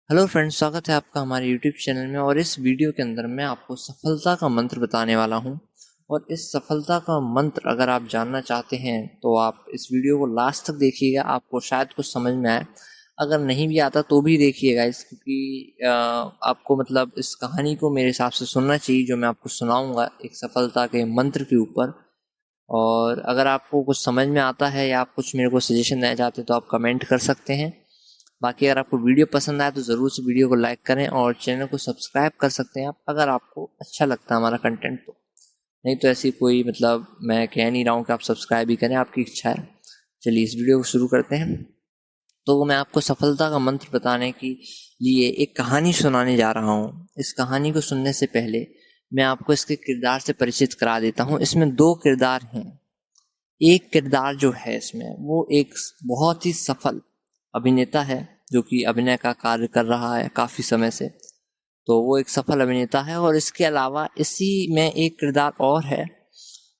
Hello friends, स्वागत है आपका हमारे यूट्यूब चैनल में। और इस वीडियो के अंदर मैं आपको सफलता का मंत्र बताने वाला हूं। और इस सफलता का मंत्र अगर आप जानना चाहते हैं तो आप इस वीडियो को लास्ट तक देखिएगा, आपको शायद कुछ समझ में आए। अगर नहीं भी आता तो भी देखिएगा क्योंकि आपको मतलब इस कहानी को मेरे हिसाब से सुनना चाहिए जो मैं आपको सुनाऊंगा एक सफलता के मंत्र के ऊपर। और अगर आपको कुछ समझ में आता है या आप कुछ मेरे को सजेशन देना चाहते हैं तो आप कमेंट कर सकते हैं। बाकी अगर आपको वीडियो पसंद आए तो ज़रूर से वीडियो को लाइक करें और चैनल को सब्सक्राइब कर सकते हैं आप, अगर आपको अच्छा लगता है हमारा कंटेंट तो। नहीं तो ऐसी कोई मतलब मैं कह नहीं रहा हूँ कि आप सब्सक्राइब ही करें, आपकी इच्छा है। चलिए इस वीडियो को शुरू करते हैं। तो मैं आपको सफलता का मंत्र बताने के लिए एक कहानी सुनाने जा रहा हूँ। इस कहानी को सुनने से पहले मैं आपको इसके किरदार से परिचित करा देता हूँ। इसमें दो किरदार हैं। एक किरदार जो है इसमें वो एक बहुत ही सफल अभिनेता है जो कि अभिनय का कार्य कर रहा है काफ़ी समय से। तो वो एक सफल अभिनेता है और इसके अलावा इसी में एक किरदार और है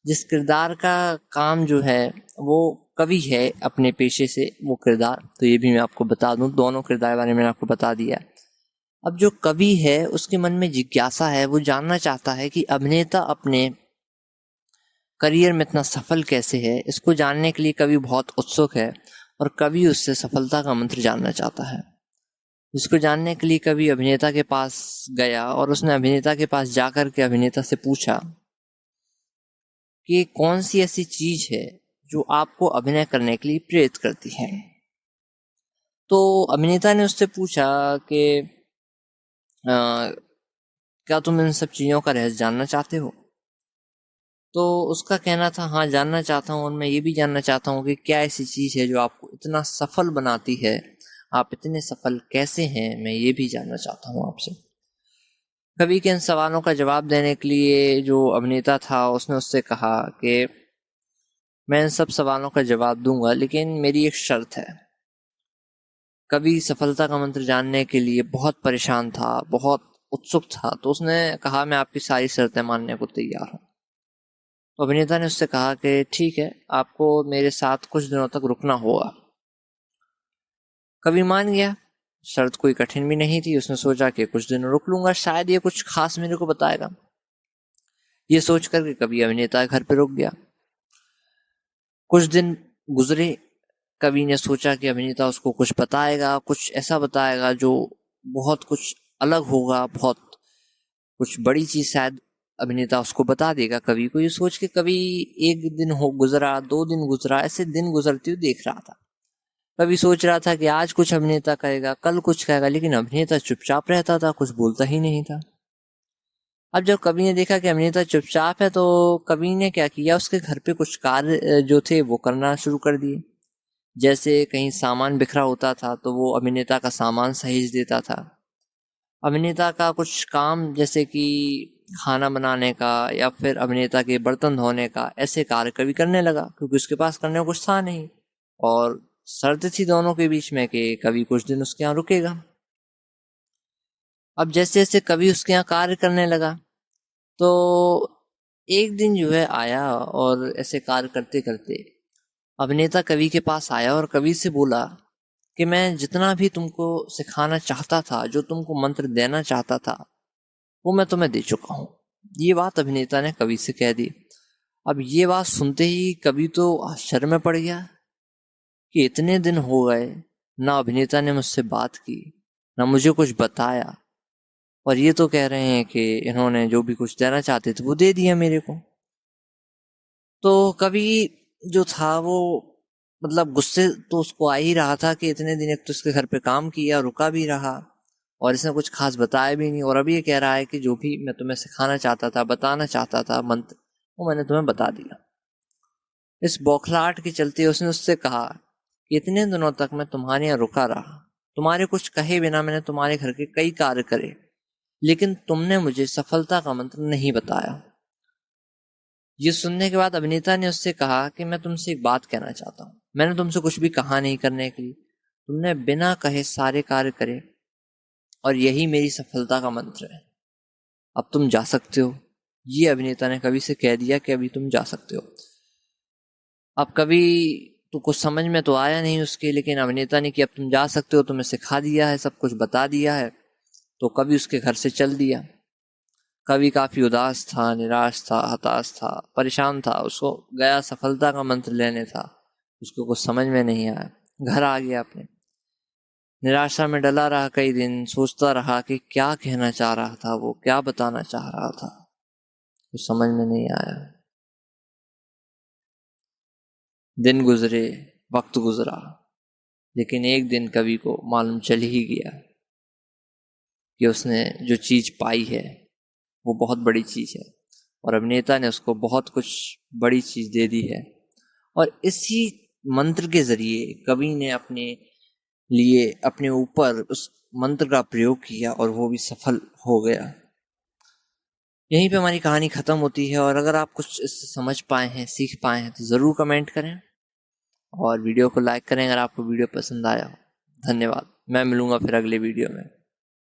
जिस किरदार का काम जो है वो कवि है अपने पेशे से वो किरदार। तो ये भी मैं आपको बता दूं, दोनों किरदार के बारे में मैंने आपको बता दिया। अब जो कवि है उसके मन में जिज्ञासा है, वो जानना चाहता है कि अभिनेता अपने करियर में इतना सफल कैसे है। इसको जानने के लिए कवि बहुत उत्सुक है और कवि उससे सफलता का मंत्र जानना चाहता है। जिसको जानने के लिए कवि अभिनेता के पास गया और उसने अभिनेता के पास जाकर के अभिनेता से पूछा कि कौन सी ऐसी चीज है जो आपको अभिनय करने के लिए प्रेरित करती है। तो अभिनेता ने उससे पूछा कि क्या तुम इन सब चीजों का रहस्य जानना चाहते हो। तो उसका कहना था हाँ जानना चाहता हूँ, और मैं ये भी जानना चाहता हूँ कि क्या ऐसी चीज़ है जो आपको इतना सफल बनाती है, आप इतने सफल कैसे हैं, मैं ये भी जानना चाहता हूँ आपसे। कवि के इन सवालों का जवाब देने के लिए जो अभिनेता था उसने उससे कहा कि मैं इन सब सवालों का जवाब दूंगा लेकिन मेरी एक शर्त है। कवि सफलता का मंत्र जानने के लिए बहुत परेशान था, बहुत उत्सुक था, तो उसने कहा मैं आपकी सारी शर्तें मानने को तैयार हूँ। तो अभिनेता ने उससे कहा कि ठीक है, आपको मेरे साथ कुछ दिनों तक रुकना होगा। कवि मान गया। शर्त कोई कठिन भी नहीं थी। उसने सोचा कि कुछ दिन रुक लूंगा, शायद ये कुछ खास मेरे को बताएगा। ये सोच कर के कवि अभिनेता के घर पे रुक गया। कुछ दिन गुजरे। कवि ने सोचा कि अभिनेता उसको कुछ बताएगा, कुछ ऐसा बताएगा जो बहुत कुछ अलग होगा, बहुत कुछ बड़ी चीज शायद अभिनेता उसको बता देगा कवि को। ये सोच के कवि एक दिन हो गुजरा, 2 दिन गुजरा, ऐसे दिन गुजरते हुए देख रहा था। कवि सोच रहा था कि आज कुछ अभिनेता कहेगा, कल कुछ कहेगा, लेकिन अभिनेता चुपचाप रहता था, कुछ बोलता ही नहीं था। अब जब कवि ने देखा कि अभिनेता चुपचाप है तो कवि ने क्या किया, उसके घर पे कुछ कार्य जो थे वो करना शुरू कर दिए। जैसे कहीं सामान बिखरा होता था तो वो अभिनेता का सामान सहेज देता था। अभिनेता का कुछ काम जैसे कि खाना बनाने का या फिर अभिनेता के बर्तन धोने का, ऐसे कार्य कवि करने लगा क्योंकि उसके पास करने को कुछ था नहीं। और शर्त थी दोनों के बीच में कि कवि कुछ दिन उसके यहाँ रुकेगा। अब जैसे जैसे कवि उसके यहाँ कार्य करने लगा तो एक दिन जो है आया और ऐसे कार्य करते करते अभिनेता कवि के पास आया और कवि से बोला कि मैं जितना भी तुमको सिखाना चाहता था, जो तुमको मंत्र देना चाहता था, वो मैं तुम्हें दे चुका हूँ। ये बात अभिनेता ने कवि से कह दी। अब ये बात सुनते ही कवि तो आश्चर्य में पड़ गया कि इतने दिन हो गए, ना अभिनेता ने मुझसे बात की, ना मुझे कुछ बताया, और ये तो कह रहे हैं कि इन्होंने जो भी कुछ देना चाहते थे वो दे दिया मेरे को। तो कवि जो था वो मतलब गुस्से तो उसको आ ही रहा था कि इतने दिन एक तो इसके घर पे काम किया, रुका भी रहा, और इसने कुछ खास बताया भी नहीं, और अभी ये कह रहा है कि जो भी मैं तुम्हें सिखाना चाहता था, बताना चाहता था मंत्र, वो मैंने तुम्हें बता दिया। इस बौखलाहट के चलते उसने उससे कहा कि इतने दिनों तक मैं तुम्हारे यहाँ रुका रहा, तुम्हारे कुछ कहे बिना मैंने तुम्हारे घर के कई कार्य करे, लेकिन तुमने मुझे सफलता का मंत्र नहीं बताया। ये सुनने के बाद अभिनेता ने उससे कहा कि मैं तुमसे एक बात कहना चाहता हूँ, मैंने तुमसे कुछ भी कहा नहीं करने के लिए, तुमने बिना कहे सारे कार्य करे, और यही मेरी सफलता का मंत्र है। अब तुम जा सकते हो। ये अभिनेता ने कवि से कह दिया कि अभी तुम जा सकते हो। अब कवि तो कुछ समझ में तो आया नहीं उसके, लेकिन अभिनेता ने कि अब तुम जा सकते हो, तुम्हें सिखा दिया है, सब कुछ बता दिया है। तो कवि उसके घर से चल दिया। कवि काफी उदास था, निराश था, हताश था, परेशान था। उसको गया सफलता का मंत्र लेने था, उसको कुछ समझ में नहीं आया। घर आ गया अपने, निराशा में डला रहा कई दिन, सोचता रहा कि क्या कहना चाह रहा था वो, क्या बताना चाह रहा था, कुछ समझ में नहीं आया। दिन गुजरे, वक्त गुजरा, लेकिन एक दिन कवि को मालूम चल ही गया कि उसने जो चीज पाई है वो बहुत बड़ी चीज है, और अभिनेता ने उसको बहुत कुछ बड़ी चीज दे दी है। और इसी मंत्र के जरिए कवि ने अपने लिए, अपने ऊपर उस मंत्र का प्रयोग किया और वो भी सफल हो गया। यहीं पे हमारी कहानी खत्म होती है। और अगर आप कुछ इससे समझ पाए हैं, सीख पाए हैं, तो ज़रूर कमेंट करें और वीडियो को लाइक करें अगर आपको वीडियो पसंद आया हो। धन्यवाद। मैं मिलूंगा फिर अगले वीडियो में।